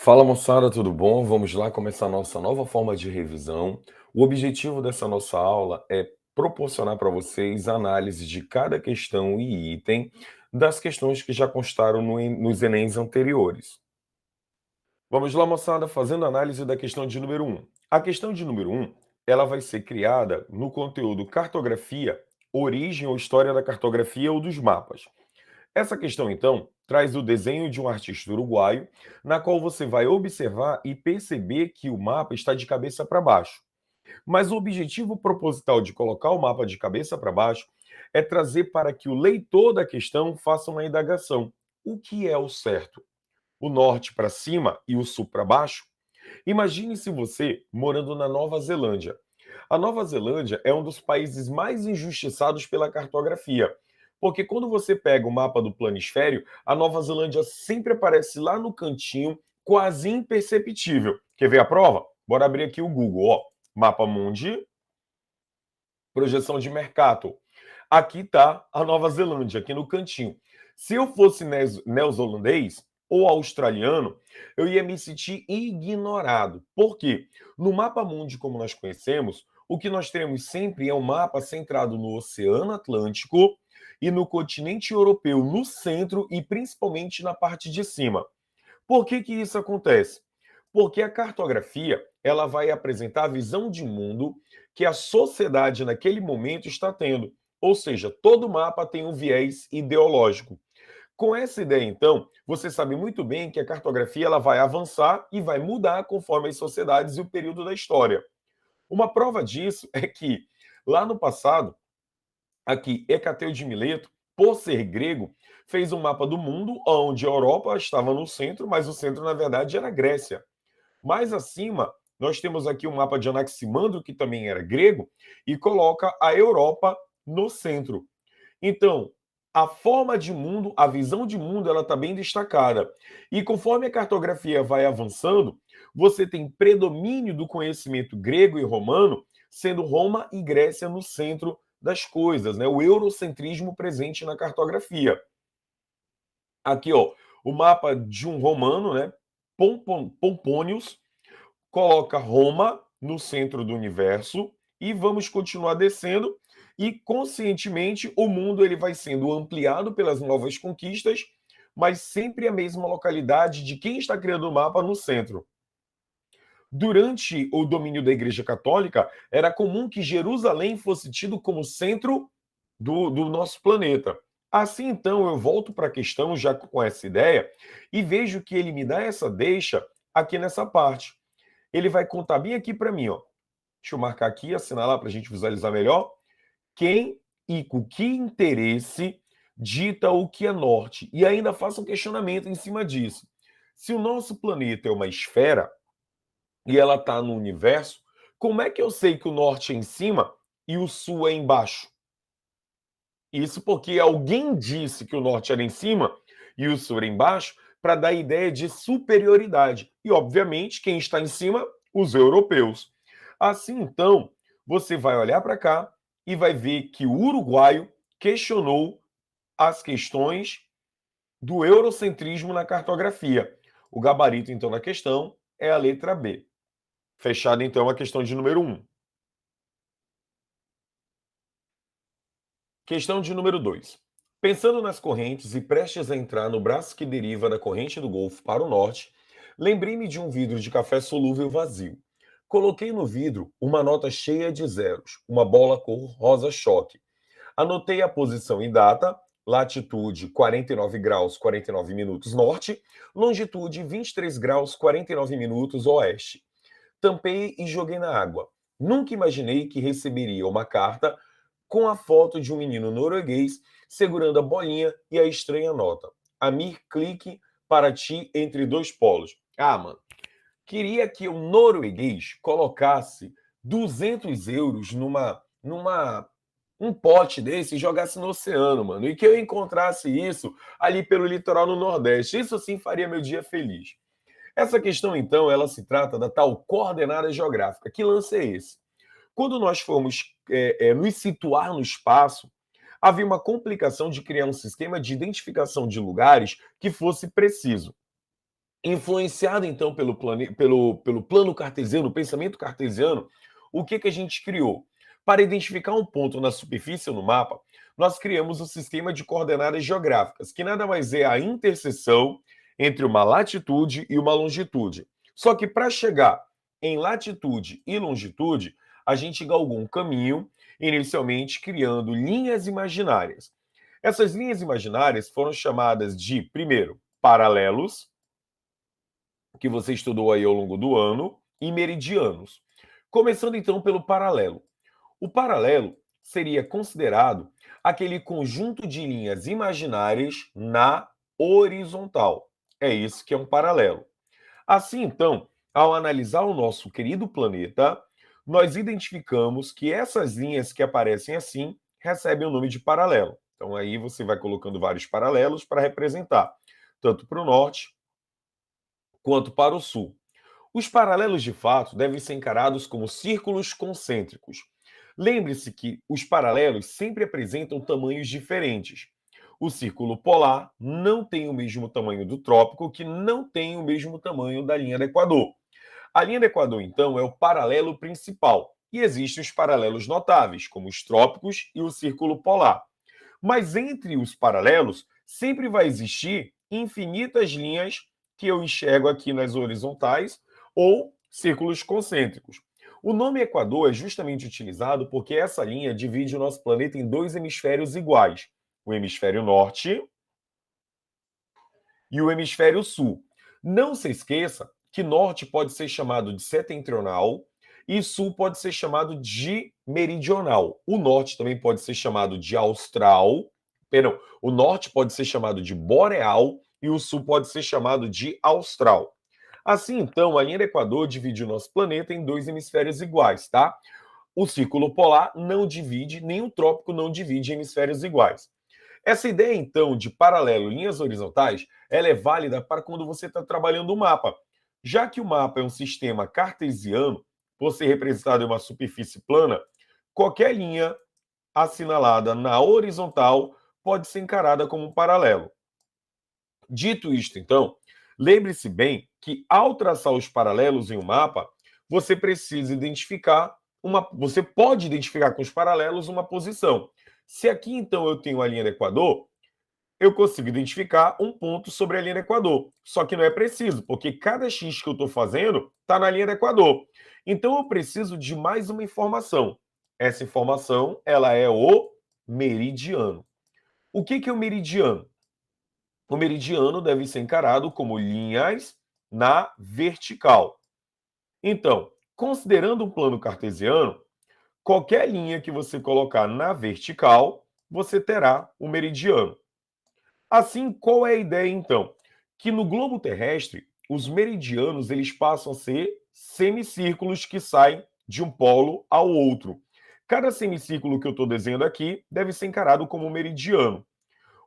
Fala moçada, tudo bom? Vamos lá começar a nossa nova forma de revisão. O objetivo dessa nossa aula é proporcionar para vocês análise de cada questão e item das questões que já constaram nos Enems anteriores. Vamos lá, moçada, fazendo análise da questão de número um. A questão de número um, ela vai ser criada no conteúdo cartografia, origem ou história da cartografia ou dos mapas. Essa questão, então, traz o desenho de um artista uruguaio, na qual você vai observar e perceber que o mapa está de cabeça para baixo. Mas o objetivo proposital de colocar o mapa de cabeça para baixo é trazer para que o leitor da questão faça uma indagação. O que é o certo? O norte para cima e o sul para baixo? Imagine-se você morando na Nova Zelândia. A Nova Zelândia é um dos países mais injustiçados pela cartografia, porque quando você pega o mapa do planisfério, a Nova Zelândia sempre aparece lá no cantinho, quase imperceptível. Quer ver a prova? Bora abrir aqui o Google, ó. Mapa Mundi, projeção de Mercator. Aqui está a Nova Zelândia, aqui no cantinho. Se eu fosse neozelandês ou australiano, eu ia me sentir ignorado. Por quê? No mapa mundi, como nós conhecemos, o que nós teremos sempre é um mapa centrado no Oceano Atlântico e no continente europeu, no centro e principalmente na parte de cima. Por que que isso acontece? Porque a cartografia, ela vai apresentar a visão de mundo que a sociedade naquele momento está tendo. Ou seja, todo mapa tem um viés ideológico. Com essa ideia, então, você sabe muito bem que a cartografia ela vai avançar e vai mudar conforme as sociedades e o período da história. Uma prova disso é que, lá no passado, aqui, Hecateu de Mileto, por ser grego, fez um mapa do mundo onde a Europa estava no centro, mas o centro, na verdade, era a Grécia. Mais acima, nós temos aqui um mapa de Anaximandro, que também era grego, e coloca a Europa no centro. Então, a forma de mundo, a visão de mundo, ela está bem destacada. E conforme a cartografia vai avançando, você tem predomínio do conhecimento grego e romano, sendo Roma e Grécia no centro das coisas, né? O eurocentrismo presente na cartografia. Aqui, ó, o mapa de um romano, né? Pompônios, coloca Roma no centro do universo e vamos continuar descendo e conscientemente o mundo ele vai sendo ampliado pelas novas conquistas, mas sempre a mesma localidade de quem está criando o mapa no centro. Durante o domínio da Igreja Católica, era comum que Jerusalém fosse tido como centro do nosso planeta. Assim, então, eu volto para a questão já com essa ideia e vejo que ele me dá essa deixa aqui nessa parte. Ele vai contar bem aqui para mim, ó. Deixa eu marcar aqui, assinalar para a gente visualizar melhor. Quem e com que interesse dita o que é norte? E ainda faça um questionamento em cima disso. Se o nosso planeta é uma esfera e ela está no universo, como é que eu sei que o norte é em cima e o sul é embaixo? Isso porque alguém disse que o norte era em cima e o sul era embaixo para dar a ideia de superioridade. E, obviamente, quem está em cima? Os europeus. Assim, então, você vai olhar para cá e vai ver que o uruguaio questionou as questões do eurocentrismo na cartografia. O gabarito, então, na questão é a letra B. Fechada, então, a questão de número 1. Questão de número 2. Pensando nas correntes e prestes a entrar no braço que deriva da corrente do Golfo para o norte, lembrei-me de um vidro de café solúvel vazio. Coloquei no vidro uma nota cheia de zeros, uma bola cor rosa choque. Anotei a posição e data, latitude 49 graus 49 minutos norte, longitude 23 graus 49 minutos oeste. Tampei e joguei na água. Nunca imaginei que receberia uma carta com a foto de um menino norueguês segurando a bolinha e a estranha nota. Amir, clique para ti entre dois polos. Ah, mano, queria que o norueguês colocasse 200 euros numa um pote desse e jogasse no oceano, mano. E que eu encontrasse isso ali pelo litoral no Nordeste. Isso sim faria meu dia feliz. Essa questão, então, ela se trata da tal coordenada geográfica. Que lance é esse? Quando nós formos nos situar no espaço, havia uma complicação de criar um sistema de identificação de lugares que fosse preciso. Influenciado então pelo plano cartesiano, o pensamento cartesiano, o que a gente criou? Para identificar um ponto na superfície ou no mapa, nós criamos o sistema de coordenadas geográficas, que nada mais é a interseção entre uma latitude e uma longitude. Só que para chegar em latitude e longitude, a gente galgou um caminho, inicialmente criando linhas imaginárias. Essas linhas imaginárias foram chamadas de, primeiro, paralelos, que você estudou aí ao longo do ano, e meridianos. Começando então pelo paralelo. O paralelo seria considerado aquele conjunto de linhas imaginárias na horizontal. É isso que é um paralelo. Assim, então, ao analisar o nosso querido planeta, nós identificamos que essas linhas que aparecem assim recebem o nome de paralelo. Então, aí você vai colocando vários paralelos para representar, tanto para o norte quanto para o sul. Os paralelos de fato devem ser encarados como círculos concêntricos. Lembre-se que os paralelos sempre apresentam tamanhos diferentes. O círculo polar não tem o mesmo tamanho do trópico, que não tem o mesmo tamanho da linha do Equador. A linha do Equador, então, é o paralelo principal. E existem os paralelos notáveis, como os trópicos e o círculo polar. Mas entre os paralelos, sempre vai existir infinitas linhas que eu enxergo aqui nas horizontais ou círculos concêntricos. O nome Equador é justamente utilizado porque essa linha divide o nosso planeta em dois hemisférios iguais: o hemisfério norte e o hemisfério sul. Não se esqueça que norte pode ser chamado de setentrional e sul pode ser chamado de meridional. O norte também pode ser chamado de austral, perdão, o norte pode ser chamado de boreal e o sul pode ser chamado de austral. Assim, então, a linha do Equador divide o nosso planeta em dois hemisférios iguais, tá? O círculo polar não divide, nem o trópico não divide hemisférios iguais. Essa ideia, então, de paralelo, linhas horizontais, ela é válida para quando você está trabalhando o mapa. Já que o mapa é um sistema cartesiano, por ser representado em uma superfície plana, qualquer linha assinalada na horizontal pode ser encarada como um paralelo. Dito isto, então, lembre-se bem que ao traçar os paralelos em um mapa, você precisa identificar você pode identificar com os paralelos uma posição. Se aqui então eu tenho a linha do Equador, eu consigo identificar um ponto sobre a linha do Equador. Só que não é preciso, porque cada X que eu estou fazendo está na linha do Equador. Então eu preciso de mais uma informação. Essa informação ela é o meridiano. O que é o meridiano? O meridiano deve ser encarado como linhas na vertical. Então, considerando um plano cartesiano, qualquer linha que você colocar na vertical, você terá o meridiano. Assim, qual é a ideia então? Que no globo terrestre, os meridianos eles passam a ser semicírculos que saem de um polo ao outro. Cada semicírculo que eu estou desenhando aqui deve ser encarado como um meridiano.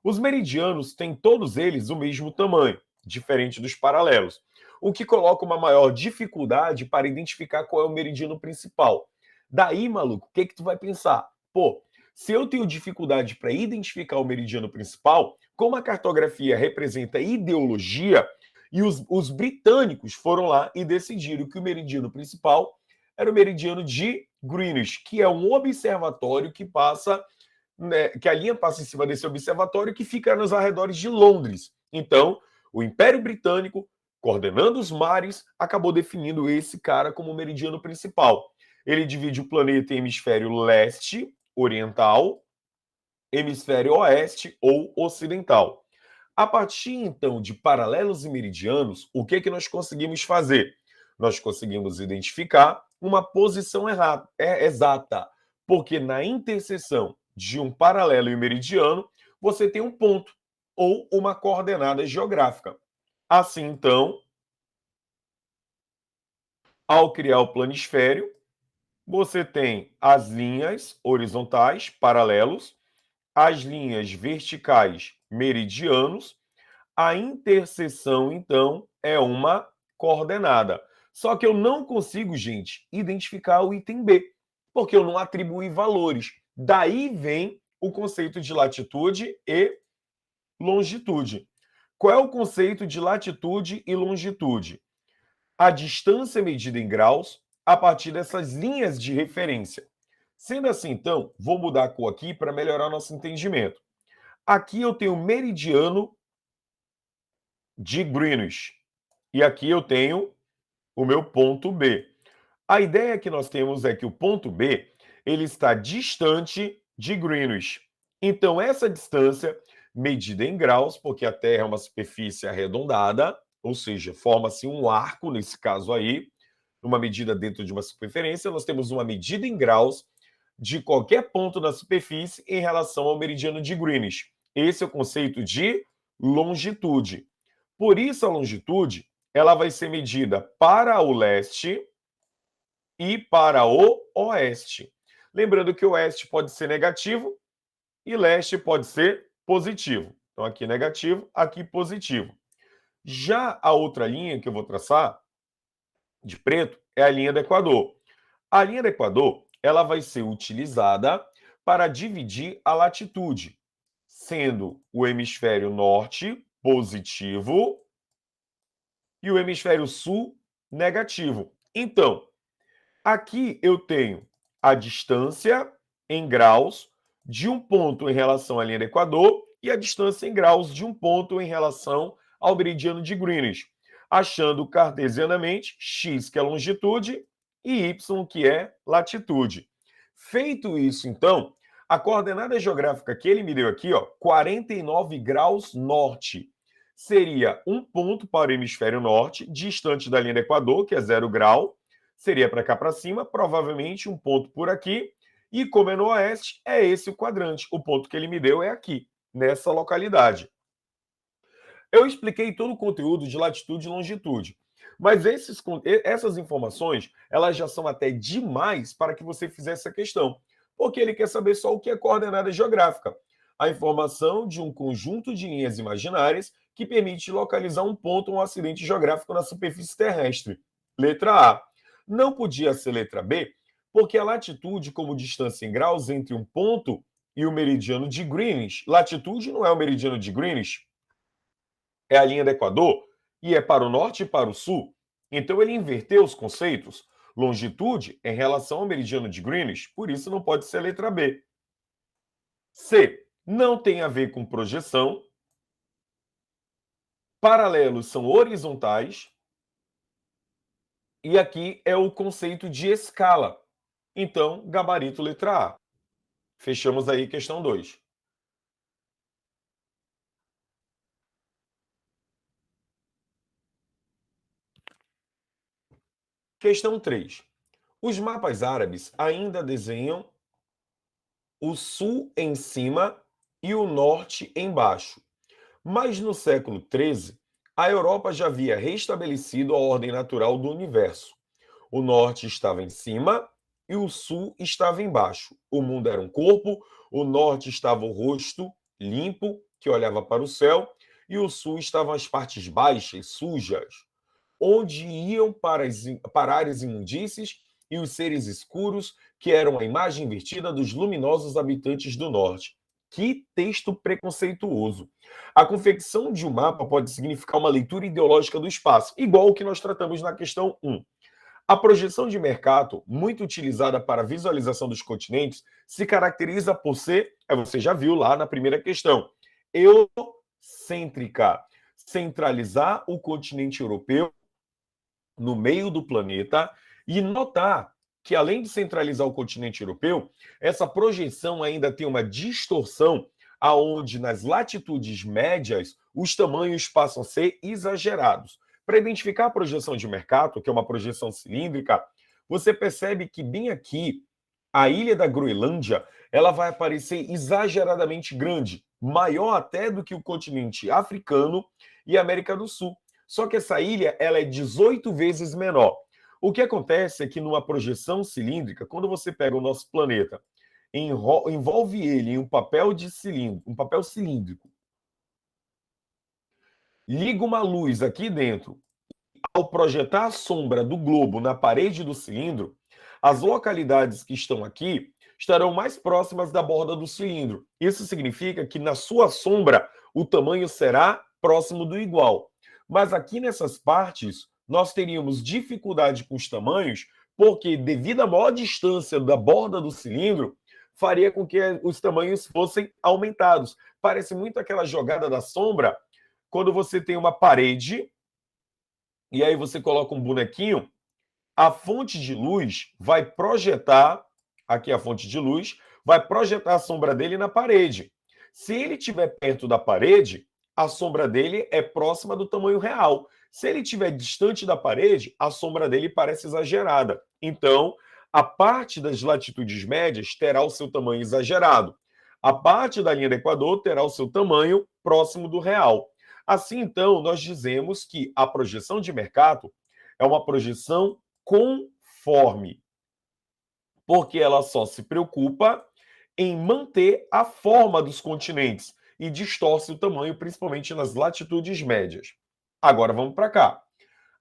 Os meridianos têm todos eles o mesmo tamanho, diferente dos paralelos, o que coloca uma maior dificuldade para identificar qual é o meridiano principal. Daí, maluco, o que tu vai pensar? Pô, se eu tenho dificuldade para identificar o meridiano principal, como a cartografia representa ideologia, e os britânicos foram lá e decidiram que o meridiano principal era o meridiano de Greenwich, que é um observatório que passa, né, que a linha passa em cima desse observatório que fica nos arredores de Londres. Então, o Império Britânico, coordenando os mares, acabou definindo esse cara como o meridiano principal. Ele divide o planeta em hemisfério leste, oriental, hemisfério oeste ou ocidental. A partir então de paralelos e meridianos, o que nós conseguimos fazer? Nós conseguimos identificar uma posição exata, porque na interseção de um paralelo e um meridiano, você tem um ponto ou uma coordenada geográfica. Assim, então, ao criar o planisfério, você tem as linhas horizontais, paralelos, as linhas verticais, meridianos. A interseção, então, é uma coordenada. Só que eu não consigo, gente, identificar o item B, porque eu não atribuí valores. Daí vem o conceito de latitude e longitude. Qual é o conceito de latitude e longitude? A distância medida em graus a partir dessas linhas de referência. Sendo assim, então, vou mudar a cor aqui para melhorar nosso entendimento. Aqui eu tenho o meridiano de Greenwich. E aqui eu tenho o meu ponto B. A ideia que nós temos é que o ponto B ele está distante de Greenwich. Então, essa distância, medida em graus, porque a Terra é uma superfície arredondada, ou seja, forma-se um arco, nesse caso aí, uma medida dentro de uma circunferência, nós temos uma medida em graus de qualquer ponto da superfície em relação ao meridiano de Greenwich. Esse é o conceito de longitude. Por isso, a longitude ela vai ser medida para o leste e para o oeste. Lembrando que o oeste pode ser negativo e leste pode ser positivo. Então, aqui negativo, aqui positivo. Já a outra linha que eu vou traçar, de preto, é a linha do Equador. A linha do Equador ela vai ser utilizada para dividir a latitude, sendo o hemisfério norte positivo e o hemisfério sul negativo. Então, aqui eu tenho a distância em graus de um ponto em relação à linha do Equador e a distância em graus de um ponto em relação ao meridiano de Greenwich, achando cartesianamente x, que é longitude, e y, que é latitude. Feito isso, então, a coordenada geográfica que ele me deu aqui, 49 graus norte, seria um ponto para o hemisfério norte, distante da linha do Equador, que é 0 grau, seria para cá para cima, provavelmente um ponto por aqui, e como é no oeste, é esse o quadrante. O ponto que ele me deu é aqui, nessa localidade. Eu expliquei todo o conteúdo de latitude e longitude, mas essas informações, elas já são até demais para que você fizesse essa questão, porque ele quer saber só o que é coordenada geográfica, a informação de um conjunto de linhas imaginárias que permite localizar um ponto ou um acidente geográfico na superfície terrestre. Letra A. Não podia ser letra B, porque a latitude como distância em graus entre um ponto e o meridiano de Greenwich, latitude não é o meridiano de Greenwich, é a linha do Equador, e é para o norte e para o sul. Então ele inverteu os conceitos. Longitude em relação ao meridiano de Greenwich, por isso não pode ser a letra B. C. Não tem a ver com projeção. Paralelos são horizontais. E aqui é o conceito de escala. Então, gabarito letra A. Fechamos aí questão 2. Questão 3. Os mapas árabes ainda desenham o sul em cima e o norte embaixo. Mas no século XIII, a Europa já havia restabelecido a ordem natural do universo. O norte estava em cima e o sul estava embaixo. O mundo era um corpo, o norte estava o rosto limpo, que olhava para o céu, e o sul estavam as partes baixas, sujas, onde iam parar as imundícies e os seres escuros, que eram a imagem invertida dos luminosos habitantes do norte. Que texto preconceituoso. A confecção de um mapa pode significar uma leitura ideológica do espaço, igual o que nós tratamos na questão 1. A projeção de Mercator, muito utilizada para a visualização dos continentes, se caracteriza por ser, você já viu lá na primeira questão, eurocêntrica, centralizar o continente europeu no meio do planeta e notar que, além de centralizar o continente europeu, essa projeção ainda tem uma distorção aonde nas latitudes médias os tamanhos passam a ser exagerados. Para identificar a projeção de Mercator, que é uma projeção cilíndrica, você percebe que bem aqui a ilha da Groenlândia ela vai aparecer exageradamente grande, maior até do que o continente africano e América do Sul. Só que essa ilha ela é 18 vezes menor. O que acontece é que numa projeção cilíndrica, quando você pega o nosso planeta, envolve ele em um papel de cilindro, um papel cilíndrico, liga uma luz aqui dentro, ao projetar a sombra do globo na parede do cilindro, as localidades que estão aqui estarão mais próximas da borda do cilindro. Isso significa que na sua sombra o tamanho será próximo do igual. Mas aqui nessas partes, nós teríamos dificuldade com os tamanhos, porque devido à maior distância da borda do cilindro, faria com que os tamanhos fossem aumentados. Parece muito aquela jogada da sombra, quando você tem uma parede, e aí você coloca um bonequinho, a fonte de luz vai projetar, aqui a fonte de luz, vai projetar a sombra dele na parede. Se ele estiver perto da parede, a sombra dele é próxima do tamanho real. Se ele estiver distante da parede, a sombra dele parece exagerada. Então, a parte das latitudes médias terá o seu tamanho exagerado. A parte da linha do Equador terá o seu tamanho próximo do real. Assim, então, nós dizemos que a projeção de Mercator é uma projeção conforme, porque ela só se preocupa em manter a forma dos continentes e distorce o tamanho, principalmente nas latitudes médias. Agora vamos para cá.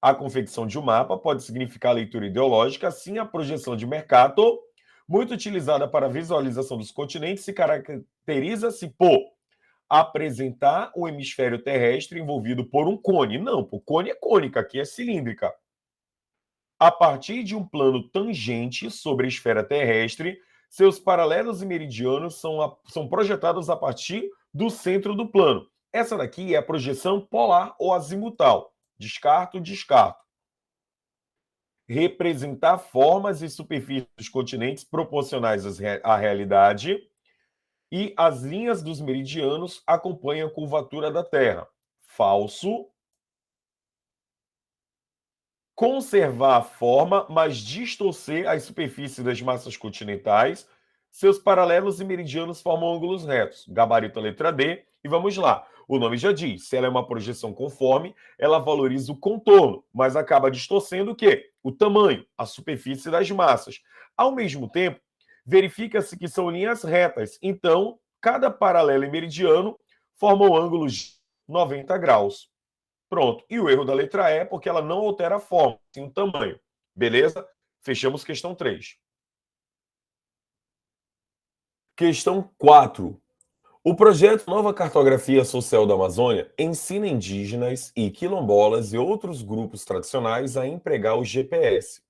A confecção de um mapa pode significar leitura ideológica, assim a projeção de Mercator, muito utilizada para a visualização dos continentes, se caracteriza-se por apresentar o hemisfério terrestre envolvido por um cone. Não, o cone é cônica, aqui é cilíndrica. A partir de um plano tangente sobre a esfera terrestre, seus paralelos e meridianos são projetados a partir do centro do plano. Essa daqui é a projeção polar ou azimutal. Descarto, descarto. Representar formas e superfícies dos continentes proporcionais à realidade, e as linhas dos meridianos acompanham a curvatura da Terra. Falso. Conservar a forma, mas distorcer as superfícies das massas continentais. Seus paralelos e meridianos formam ângulos retos. Gabarito a letra D. E vamos lá. O nome já diz, se ela é uma projeção conforme, ela valoriza o contorno, mas acaba distorcendo o quê? O tamanho, a superfície das massas. Ao mesmo tempo, verifica-se que são linhas retas. Então, cada paralelo e meridiano formam ângulos de 90 graus. Pronto. E o erro da letra E é porque ela não altera a forma, sim o tamanho. Beleza? Fechamos questão 3. Questão 4. O projeto Nova Cartografia Social da Amazônia ensina indígenas e quilombolas e outros grupos tradicionais a empregar o GPS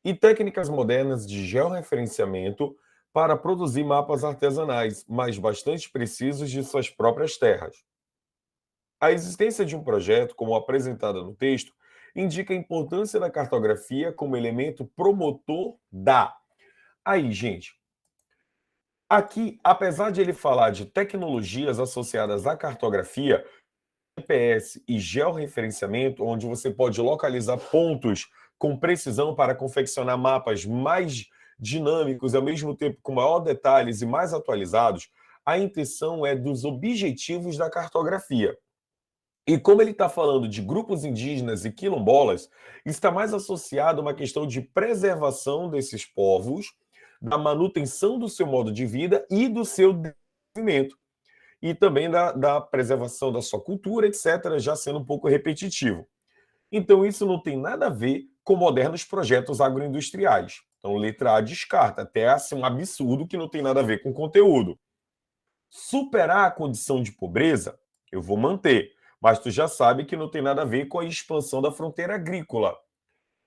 e técnicas modernas de georreferenciamento para produzir mapas artesanais, mas bastante precisos de suas próprias terras. A existência de um projeto, como apresentada no texto, indica a importância da cartografia como elemento promotor da. Aí, gente, aqui, apesar de ele falar de tecnologias associadas à cartografia, GPS e georreferenciamento, onde você pode localizar pontos com precisão para confeccionar mapas mais dinâmicos e, ao mesmo tempo, com maior detalhes e mais atualizados, a intenção é dos objetivos da cartografia. E como ele está falando de grupos indígenas e quilombolas, está mais associado a uma questão de preservação desses povos, da manutenção do seu modo de vida e do seu desenvolvimento. E também da preservação da sua cultura, etc., já sendo um pouco repetitivo. Então, isso não tem nada a ver com modernos projetos agroindustriais. Então, letra A descarta, até assim, um absurdo que não tem nada a ver com conteúdo. Superar a condição de pobreza, eu vou manter, mas tu já sabe que não tem nada a ver com a expansão da fronteira agrícola.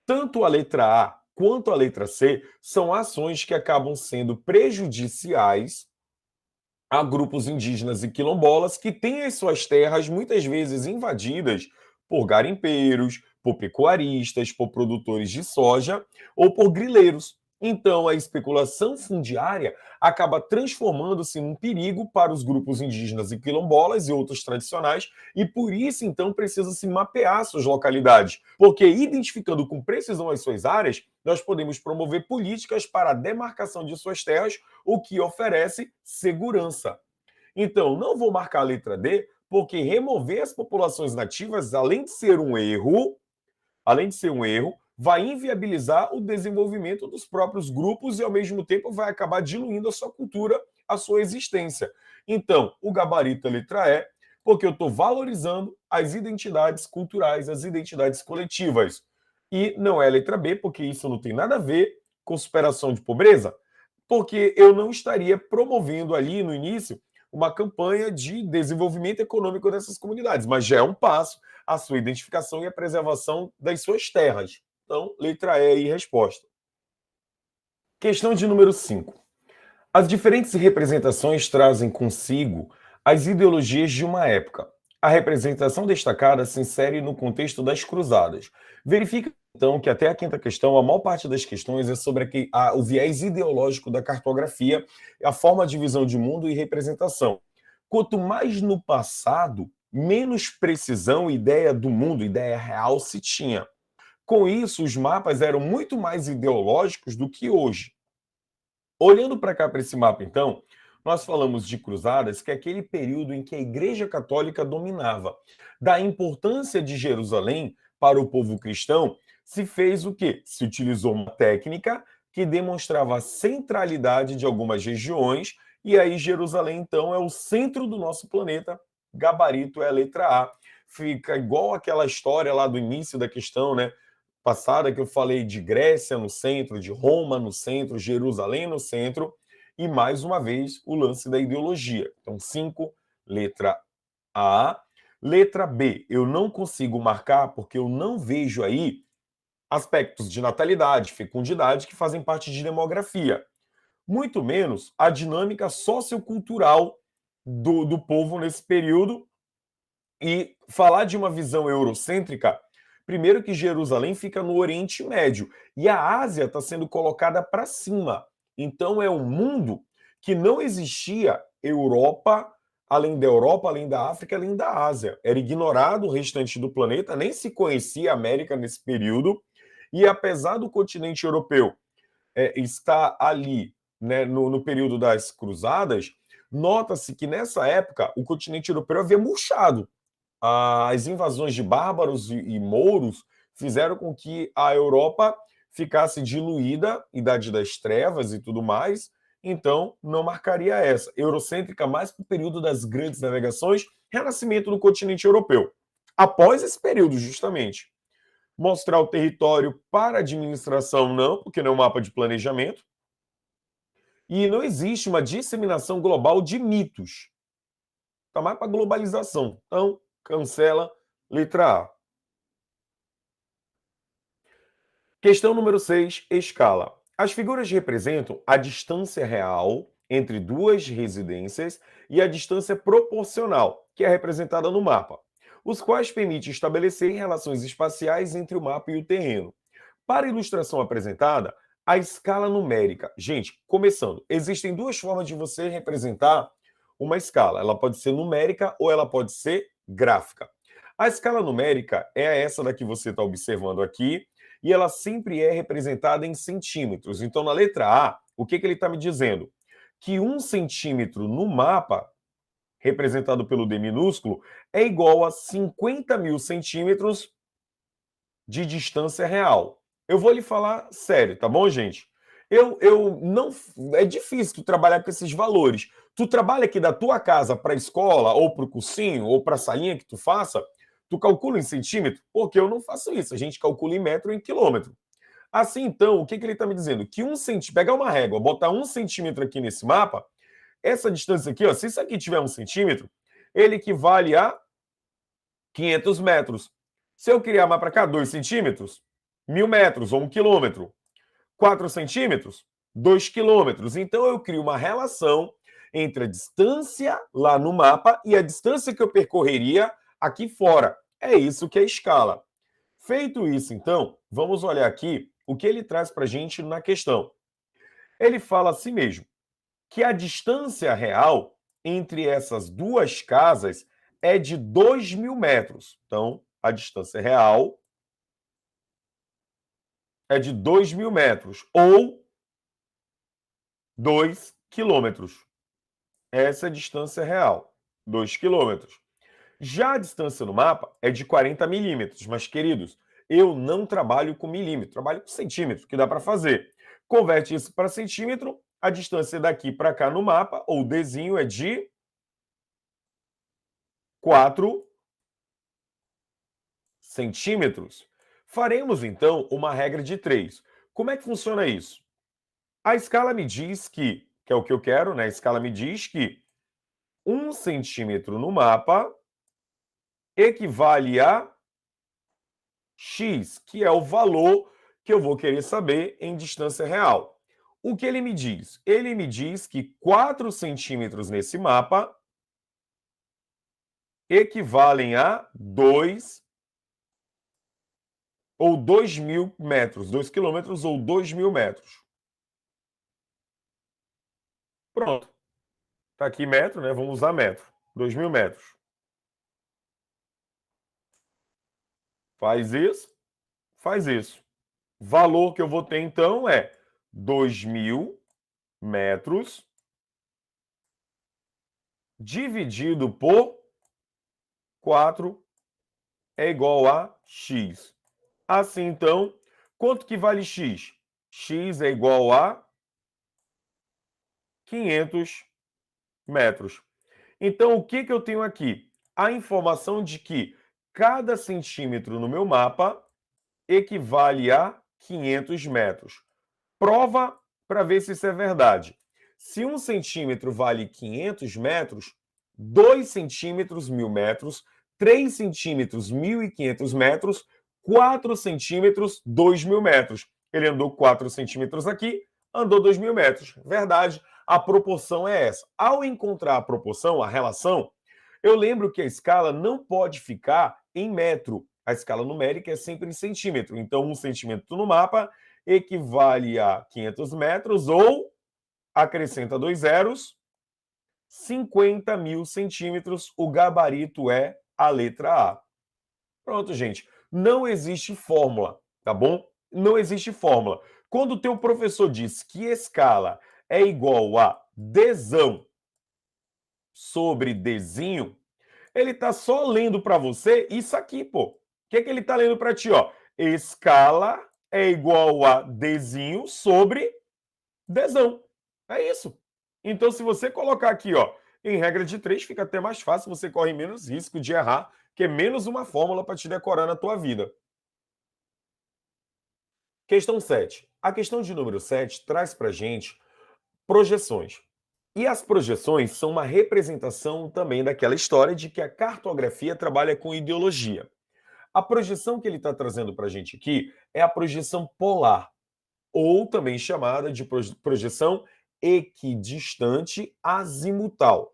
Tanto a letra A quanto a letra C são ações que acabam sendo prejudiciais a grupos indígenas e quilombolas que têm as suas terras muitas vezes invadidas por garimpeiros, por pecuaristas, por produtores de soja ou por grileiros. Então, a especulação fundiária acaba transformando-se num perigo para os grupos indígenas e quilombolas e outros tradicionais, e por isso, então, precisa-se mapear suas localidades, porque identificando com precisão as suas áreas, nós podemos promover políticas para a demarcação de suas terras, o que oferece segurança. Então, não vou marcar a letra D, porque remover as populações nativas, além de ser um erro, vai inviabilizar o desenvolvimento dos próprios grupos e, ao mesmo tempo, vai acabar diluindo a sua cultura, a sua existência. Então, o gabarito é a letra E, porque eu estou valorizando as identidades culturais, as identidades coletivas. E não é a letra B, porque isso não tem nada a ver com superação de pobreza, porque eu não estaria promovendo ali no início uma campanha de desenvolvimento econômico dessas comunidades, mas já é um passo a sua identificação e a preservação das suas terras. Então, letra E aí, resposta. Questão de número 5. As diferentes representações trazem consigo as ideologias de uma época. A representação destacada se insere no contexto das cruzadas. Verifica, então, que até a quinta questão, a maior parte das questões é sobre o viés ideológico da cartografia, a forma de visão de mundo e representação. Quanto mais no passado, menos precisão e ideia do mundo, ideia real se tinha. Com isso, os mapas eram muito mais ideológicos do que hoje. Olhando para cá, para esse mapa, então, nós falamos de cruzadas, que é aquele período em que a Igreja Católica dominava. Da importância de Jerusalém para o povo cristão, se fez o quê? Se utilizou uma técnica que demonstrava a centralidade de algumas regiões, e aí Jerusalém, então, é o centro do nosso planeta, gabarito é a letra A. Fica igual aquela história lá do início da questão, né? Passada que eu falei de Grécia no centro, de Roma no centro, Jerusalém no centro, e mais uma vez o lance da ideologia. Então, 5, letra A. Letra B, eu não consigo marcar porque eu não vejo aí aspectos de natalidade, fecundidade que fazem parte de demografia. Muito menos a dinâmica sociocultural do povo nesse período. E falar de uma visão eurocêntrica, primeiro que Jerusalém fica no Oriente Médio e a Ásia está sendo colocada para cima. Então é um mundo que não existia Europa, além da África, além da Ásia. Era ignorado o restante do planeta, nem se conhecia a América nesse período. E apesar do continente europeu estar ali, né, no período das cruzadas, nota-se que nessa época o continente europeu havia murchado. As invasões de bárbaros e mouros fizeram com que a Europa ficasse diluída, Idade das Trevas e tudo mais, então não marcaria essa. Eurocêntrica mais para o período das grandes navegações, renascimento do continente europeu. Após esse período, justamente. Mostrar o território para administração, não, porque não é um mapa de planejamento. E não existe uma disseminação global de mitos. Está mais para globalização. Então, cancela, letra A. Questão número 6, escala. As figuras representam a distância real entre duas residências e a distância proporcional, que é representada no mapa, os quais permitem estabelecer relações espaciais entre o mapa e o terreno. Para a ilustração apresentada, a escala numérica. Gente, começando, existem duas formas de você representar uma escala. Ela pode ser numérica ou ela pode ser gráfica. A escala numérica é essa da que você está observando aqui, e ela sempre é representada em centímetros. Então, na letra A, o que ele está me dizendo? Que 1 centímetro no mapa, representado pelo D minúsculo, é igual a 50.000 centímetros de distância real. Eu vou lhe falar sério, tá bom, gente? Eu não. É difícil tu trabalhar com esses valores. Tu trabalha aqui da tua casa para a escola, ou para o cursinho, ou para a salinha que tu faça, tu calcula em centímetro? Porque eu não faço isso. A gente calcula em metro e em quilômetro. Assim, então, o que ele está me dizendo? Que 1 centímetro, pegar uma régua, botar 1 centímetro aqui nesse mapa, essa distância aqui, ó, se isso aqui tiver 1 centímetro, ele equivale a 500 metros. Se eu criar mais para cá, 2 centímetros, 1.000 metros ou 1 quilômetro. 4 centímetros, 2 quilômetros. Então eu crio uma relação entre a distância lá no mapa e a distância que eu percorreria aqui fora. É isso que é escala. Feito isso, então, vamos olhar aqui o que ele traz para a gente na questão. Ele fala assim mesmo, que a distância real entre essas duas casas é de 2.000 metros. Então, a distância real é de 2.000 metros, ou 2 quilômetros. Essa é a distância real, 2 quilômetros. Já a distância no mapa é de 40 milímetros, mas, queridos, eu não trabalho com milímetro, trabalho com centímetro, que dá para fazer. Converte isso para centímetro, a distância daqui para cá no mapa, ou Dzinho, é de 4 centímetros. Faremos, então, uma regra de 3. Como é que funciona isso? A escala me diz que é o que eu quero, né? A escala me diz que 1 centímetro no mapa equivale a X, que é o valor que eu vou querer saber em distância real. O que ele me diz? Ele me diz que 4 centímetros nesse mapa equivalem a 2 ou 2.000 metros, 2 quilômetros ou 2.000 metros. Pronto. Está aqui metro, né? Vamos usar metro. 2.000 metros. Faz isso, faz isso. Valor que eu vou ter, então, é 2.000 metros dividido por 4 é igual a X. Assim, então, quanto que vale X? X é igual a 500 metros. Então, o que eu tenho aqui? A informação de que cada centímetro no meu mapa equivale a 500 metros. Prova para ver se isso é verdade. Se 1 centímetro vale 500 metros, 2 centímetros, 1.000 metros, 3 centímetros, 1.500 metros, 4 centímetros, 2.000 metros. Ele andou 4 centímetros aqui, andou 2.000 metros. Verdade, a proporção é essa. Ao encontrar a proporção, a relação, eu lembro que a escala não pode ficar em metro. A escala numérica é sempre em centímetro. Então, 1 centímetro no mapa equivale a 500 metros ou, acrescenta 2 zeros, 50.000 centímetros. O gabarito é a letra A. Pronto, gente. Não existe fórmula, tá bom? Não existe fórmula. Quando o teu professor diz que escala é igual a Dzão sobre Dzinho, ele está só lendo para você isso aqui, pô. O que ele está lendo para ti, ó? Escala é igual a Dzinho sobre Dzão. É isso. Então, se você colocar aqui, ó, em regra de 3, fica até mais fácil, você corre menos risco de errar, que é menos uma fórmula para te decorar na tua vida. Questão 7. A questão de número 7 traz para gente projeções. E as projeções são uma representação também daquela história de que a cartografia trabalha com ideologia. A projeção que ele está trazendo para a gente aqui é a projeção polar, ou também chamada de projeção equidistante azimutal.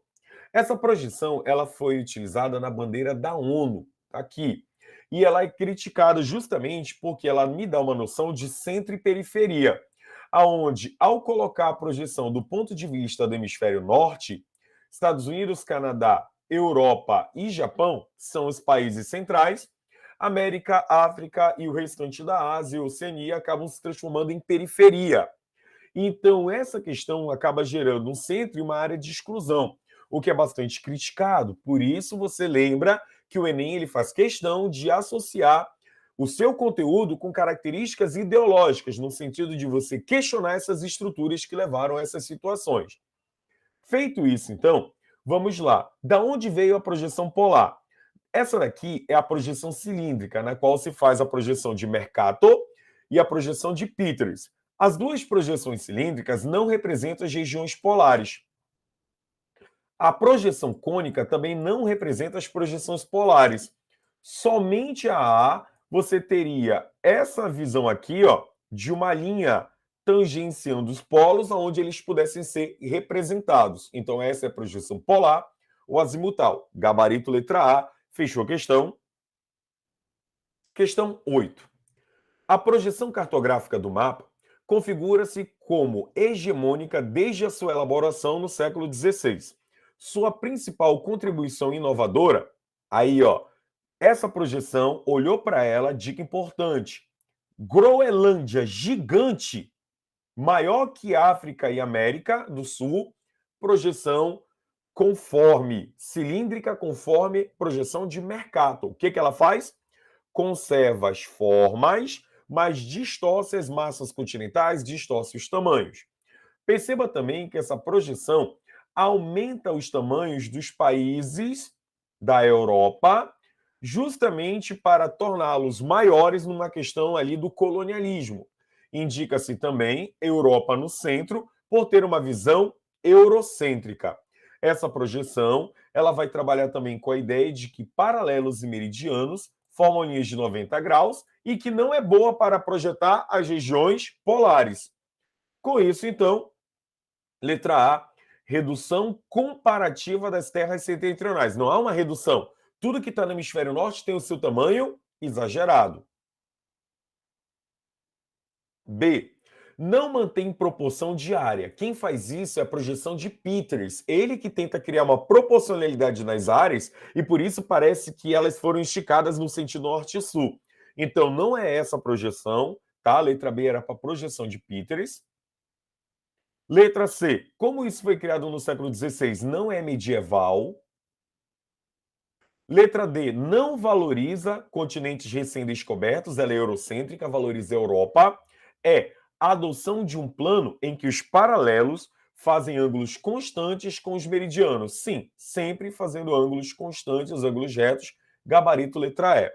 Essa projeção ela foi utilizada na bandeira da ONU, aqui, e ela é criticada justamente porque ela me dá uma noção de centro e periferia, aonde, ao colocar a projeção do ponto de vista do hemisfério norte, Estados Unidos, Canadá, Europa e Japão são os países centrais, América, África e o restante da Ásia e Oceania acabam se transformando em periferia. Então, essa questão acaba gerando um centro e uma área de exclusão, o que é bastante criticado. Por isso, você lembra que o Enem ele faz questão de associar o seu conteúdo com características ideológicas, no sentido de você questionar essas estruturas que levaram a essas situações. Feito isso, então, vamos lá. Da onde veio a projeção polar? Essa daqui é a projeção cilíndrica, na qual se faz a projeção de Mercator e a projeção de Peters. As duas projeções cilíndricas não representam as regiões polares. A projeção cônica também não representa as projeções polares. Somente a A você teria essa visão aqui, ó, de uma linha tangenciando os polos onde eles pudessem ser representados. Então essa é a projeção polar ou azimutal. Gabarito letra A, fechou a questão. Questão 8. A projeção cartográfica do mapa configura-se como hegemônica desde a sua elaboração no século XVI. Sua principal contribuição inovadora, aí ó, essa projeção olhou para ela, dica importante, Groenlândia gigante, maior que África e América do Sul, projeção conforme, cilíndrica conforme projeção de Mercator. O que ela faz? Conserva as formas, mas distorce as massas continentais, distorce os tamanhos. Perceba também que essa projeção aumenta os tamanhos dos países da Europa, justamente para torná-los maiores numa questão ali do colonialismo. Indica-se também Europa no centro, por ter uma visão eurocêntrica. Essa projeção, ela vai trabalhar também com a ideia de que paralelos e meridianos formam linhas de 90 graus e que não é boa para projetar as regiões polares. Com isso, então, letra A, redução comparativa das terras setentrionais. Não há uma redução. Tudo que está no hemisfério norte tem o seu tamanho exagerado. B. Não mantém proporção de área. Quem faz isso é a projeção de Peters. Ele que tenta criar uma proporcionalidade nas áreas e por isso parece que elas foram esticadas no sentido norte e sul. Então não é essa a projeção, tá? A letra B era para projeção de Peters. Letra C. Como isso foi criado no século XVI, não é medieval. Letra D. Não valoriza continentes recém-descobertos, ela é eurocêntrica, valoriza a Europa. É a adoção de um plano em que os paralelos fazem ângulos constantes com os meridianos. Sim, sempre fazendo ângulos constantes, ângulos retos. Gabarito letra E.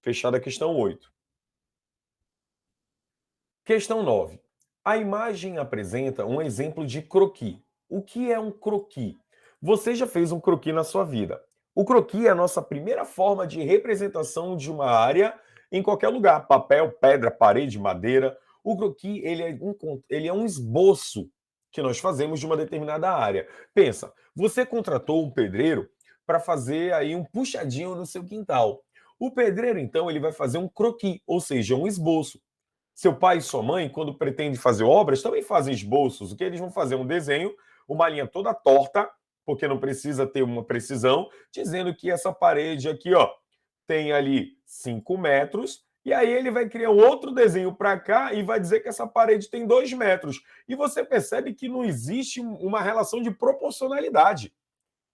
Fechada a questão 8. Questão 9. A imagem apresenta um exemplo de croquis. O que é um croquis? Você já fez um croquis na sua vida. O croquis é a nossa primeira forma de representação de uma área em qualquer lugar. Papel, pedra, parede, madeira. O croquis ele é um esboço que nós fazemos de uma determinada área. Pensa, você contratou um pedreiro para fazer aí um puxadinho no seu quintal. O pedreiro, então, ele vai fazer um croquis, ou seja, um esboço. Seu pai e sua mãe, quando pretendem fazer obras, também fazem esboços. O que eles vão fazer? Um desenho, uma linha toda torta, porque não precisa ter uma precisão, dizendo que essa parede aqui, ó, tem ali 5 metros, e aí ele vai criar um outro desenho para cá e vai dizer que essa parede tem 2 metros. E você percebe que não existe uma relação de proporcionalidade.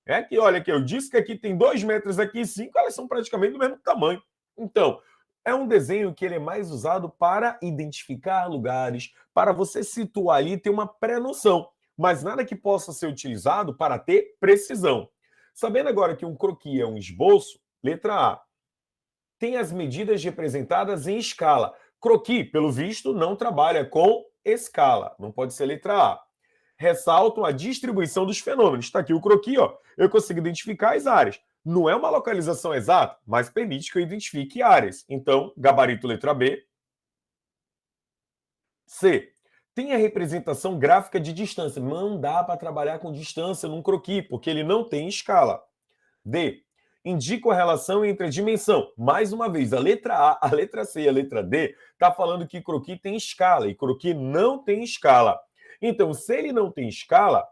É que, olha aqui, eu disse que aqui tem 2 metros, aqui 5, elas são praticamente do mesmo tamanho. Então, é um desenho que ele é mais usado para identificar lugares, para você situar ali e ter uma pré-noção, mas nada que possa ser utilizado para ter precisão. Sabendo agora que um croquis é um esboço, letra A, tem as medidas representadas em escala. Croquis, pelo visto, não trabalha com escala, não pode ser letra A. Ressaltam a distribuição dos fenômenos. Está aqui o croquis, ó, eu consigo identificar as áreas. Não é uma localização exata, mas permite que eu identifique áreas. Então, gabarito letra B. C. Tem a representação gráfica de distância. Não dá para trabalhar com distância num croquis, porque ele não tem escala. D. Indica a relação entre a dimensão. Mais uma vez, a letra A, a letra C e a letra D está falando que croquis tem escala e croquis não tem escala. Então, se ele não tem escala,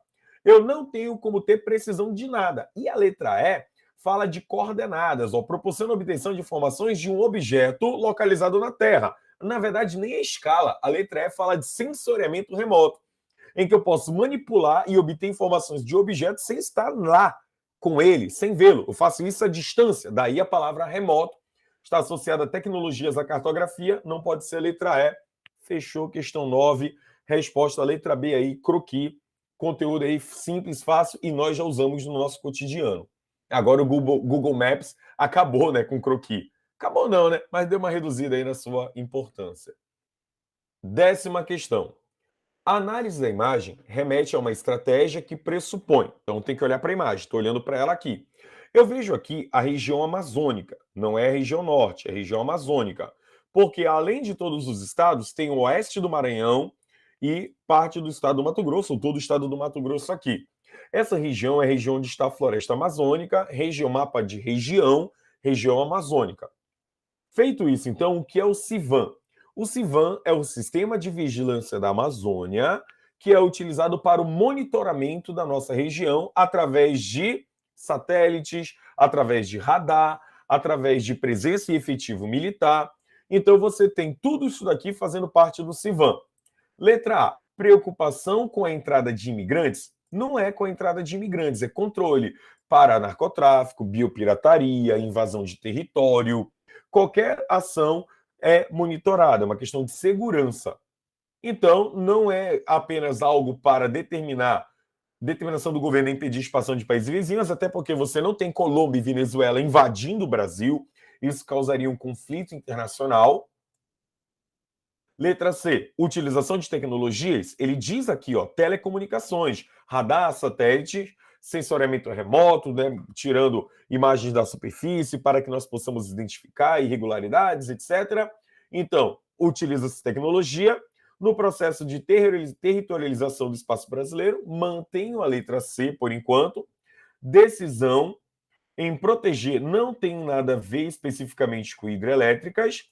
eu não tenho como ter precisão de nada. E a letra E fala de coordenadas, ó, proporciona a obtenção de informações de um objeto localizado na Terra. Na verdade, nem a escala. A letra E fala de sensoriamento remoto, em que eu posso manipular e obter informações de objetos sem estar lá com ele, sem vê-lo. Eu faço isso à distância. Daí a palavra remoto está associada a tecnologias da cartografia, não pode ser a letra E. Fechou, questão 9. Resposta a letra B aí, croquis. Conteúdo aí simples, fácil e nós já usamos no nosso cotidiano. Agora o Google Maps acabou, né, com croquis. Acabou não, né? Mas deu uma reduzida aí na sua importância. 10ª questão. A análise da imagem remete a uma estratégia que pressupõe. Então tem que olhar para a imagem. Estou olhando para ela aqui. Eu vejo aqui a região amazônica. Não é a região norte, é a região amazônica. Porque além de todos os estados, tem o oeste do Maranhão e parte do estado do Mato Grosso, ou todo o estado do Mato Grosso aqui. Essa região é a região onde está a floresta amazônica, mapa de região amazônica. Feito isso, então, o que é o CIVAM? O CIVAM é o Sistema de Vigilância da Amazônia, que é utilizado para o monitoramento da nossa região através de satélites, através de radar, através de presença e efetivo militar. Então, você tem tudo isso daqui fazendo parte do CIVAM. Letra A, preocupação com a entrada de imigrantes? Não é com a entrada de imigrantes, é controle para narcotráfico, biopirataria, invasão de território. Qualquer ação é monitorada, é uma questão de segurança. Então, não é apenas algo para determinação do governo impedir expansão de países vizinhos, até porque você não tem Colômbia e Venezuela invadindo o Brasil, isso causaria um conflito internacional. Letra C, utilização de tecnologias, ele diz aqui, ó, telecomunicações, radar, satélite, sensoriamento remoto, né, tirando imagens da superfície para que nós possamos identificar irregularidades, etc. Então, utiliza-se tecnologia. No processo de territorialização do espaço brasileiro, mantenho a letra C por enquanto. Decisão em proteger não tem nada a ver especificamente com hidrelétricas.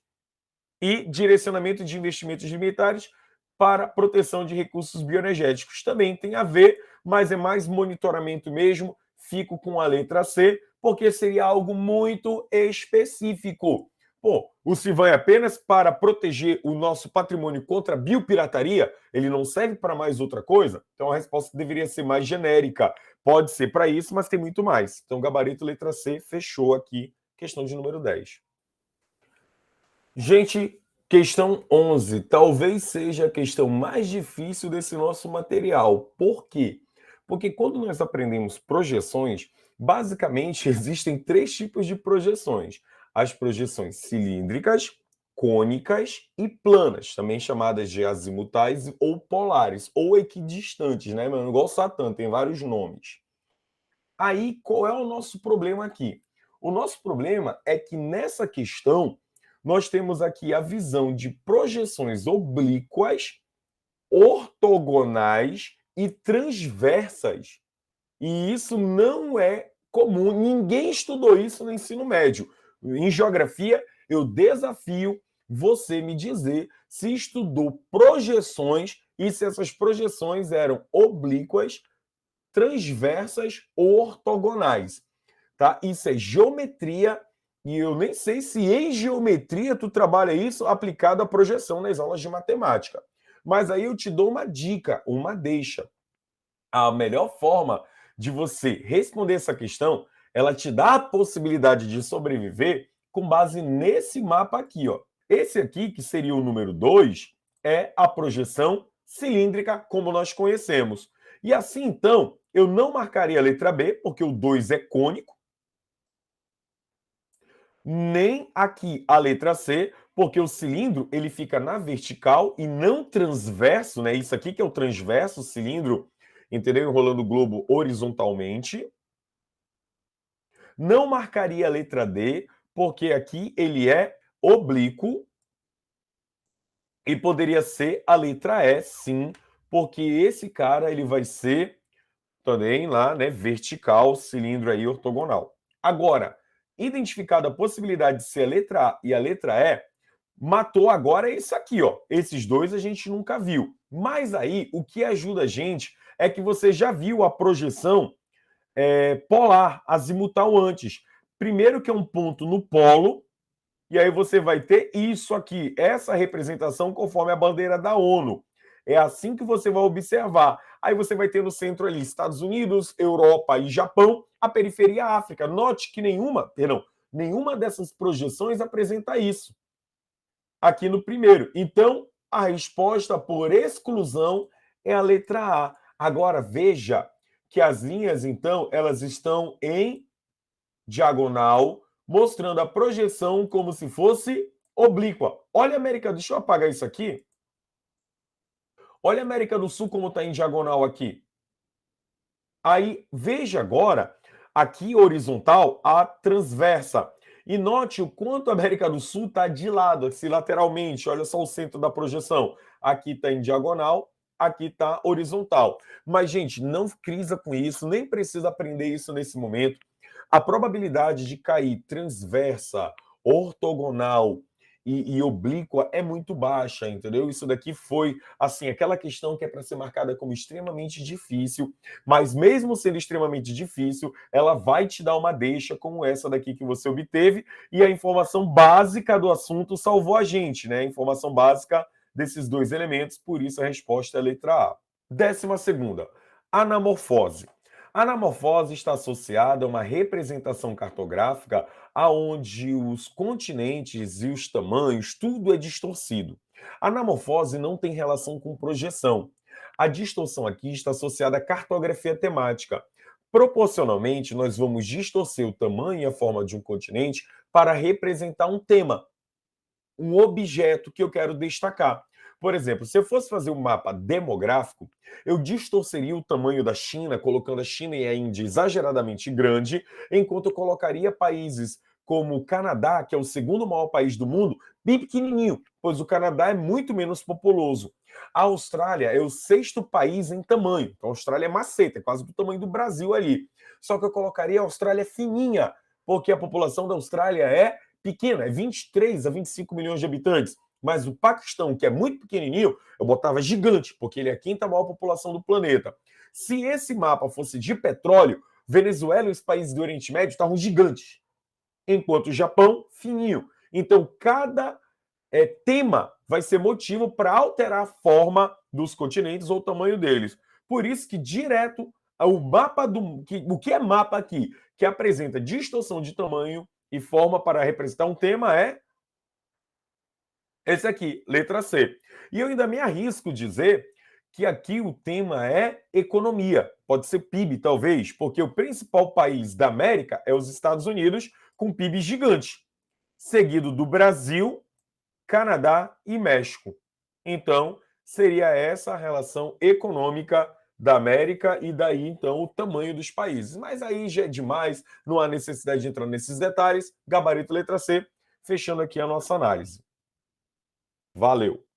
E direcionamento de investimentos militares para proteção de recursos bioenergéticos. Também tem a ver, mas é mais monitoramento mesmo. Fico com a letra C, porque seria algo muito específico. Pô, o CIVAM é apenas para proteger o nosso patrimônio contra a biopirataria? Ele não serve para mais outra coisa? Então a resposta deveria ser mais genérica. Pode ser para isso, mas tem muito mais. Então, gabarito letra C, fechou aqui, questão de número 10. Gente, questão 11. Talvez seja a questão mais difícil desse nosso material. Por quê? Porque quando nós aprendemos projeções, basicamente existem três tipos de projeções: as projeções cilíndricas, cônicas e planas, também chamadas de azimutais ou polares, ou equidistantes, né, mano? Igual Satã, tem vários nomes. Aí, qual é o nosso problema aqui? O nosso problema é que nessa questão nós temos aqui a visão de projeções oblíquas, ortogonais e transversas. E isso não é comum, ninguém estudou isso no ensino médio. Em geografia, eu desafio você me dizer se estudou projeções e se essas projeções eram oblíquas, transversas ou ortogonais, tá? Isso é geometria e eu nem sei se em geometria tu trabalha isso aplicado à projeção nas aulas de matemática. Mas aí eu te dou uma dica, uma deixa. A melhor forma de você responder essa questão, ela te dá a possibilidade de sobreviver com base nesse mapa aqui, ó. Esse aqui, que seria o número 2, é a projeção cilíndrica como nós conhecemos. E assim, então, eu não marcaria a letra B, porque o 2 é cônico, nem aqui a letra C, porque o cilindro ele fica na vertical e não transverso, né? Isso aqui que é o transverso, o cilindro, entendeu? Enrolando o globo horizontalmente. Não marcaria a letra D, porque aqui ele é oblíquo. E poderia ser a letra E, sim, porque esse cara ele vai ser também lá, né, vertical, cilindro aí ortogonal. Agora, identificada a possibilidade de ser a letra A e a letra E, matou agora isso aqui, ó. Esses dois a gente nunca viu. Mas aí, o que ajuda a gente é que você já viu a projeção polar, azimutal antes. Primeiro que é um ponto no polo, e aí você vai ter isso aqui, essa representação conforme a bandeira da ONU. É assim que você vai observar. Aí você vai ter no centro ali Estados Unidos, Europa e Japão, a periferia África. Note que nenhuma dessas projeções apresenta isso aqui no primeiro. Então, a resposta por exclusão é a letra A. Agora veja que as linhas, então, elas estão em diagonal, mostrando a projeção como se fosse oblíqua. Olha a América, deixa eu apagar isso aqui. Olha a América do Sul como está em diagonal aqui. Aí, veja agora, aqui horizontal, a transversa. E note o quanto a América do Sul está de lado, assim, lateralmente. Olha só o centro da projeção. Aqui está em diagonal, aqui está horizontal. Mas, gente, não crisa com isso, nem precisa aprender isso nesse momento. A probabilidade de cair transversa, ortogonal e oblíqua é muito baixa, entendeu? Isso daqui foi, assim, aquela questão que é para ser marcada como extremamente difícil, mas mesmo sendo extremamente difícil, ela vai te dar uma deixa como essa daqui que você obteve, e a informação básica do assunto salvou a gente, né? A informação básica desses dois elementos, por isso a resposta é a letra A. 12ª, anamorfose. A anamorfose está associada a uma representação cartográfica aonde os continentes e os tamanhos, tudo é distorcido. A anamorfose não tem relação com projeção. A distorção aqui está associada à cartografia temática. Proporcionalmente, nós vamos distorcer o tamanho e a forma de um continente para representar um tema, um objeto que eu quero destacar. Por exemplo, se eu fosse fazer um mapa demográfico, eu distorceria o tamanho da China, colocando a China e a Índia exageradamente grande, enquanto eu colocaria países como o Canadá, que é o segundo maior país do mundo, bem pequenininho, pois o Canadá é muito menos populoso. A Austrália é o sexto país em tamanho. Então, a Austrália é maceta, é quase do tamanho do Brasil ali. Só que eu colocaria a Austrália fininha, porque a população da Austrália é pequena, é 23 a 25 milhões de habitantes. Mas o Paquistão, que é muito pequenininho, eu botava gigante, porque ele é a quinta maior população do planeta. Se esse mapa fosse de petróleo, Venezuela e os países do Oriente Médio estavam gigantes, enquanto o Japão, fininho. Então, cada tema vai ser motivo para alterar a forma dos continentes ou o tamanho deles. Por isso que direto o mapa o que é mapa aqui, que apresenta distorção de tamanho e forma para representar um tema é esse aqui, letra C. E eu ainda me arrisco dizer que aqui o tema é economia. Pode ser PIB, talvez, porque o principal país da América é os Estados Unidos, com PIB gigante, seguido do Brasil, Canadá e México. Então, seria essa a relação econômica da América e daí, então, o tamanho dos países. Mas aí já é demais, não há necessidade de entrar nesses detalhes. Gabarito letra C, fechando aqui a nossa análise. Valeu!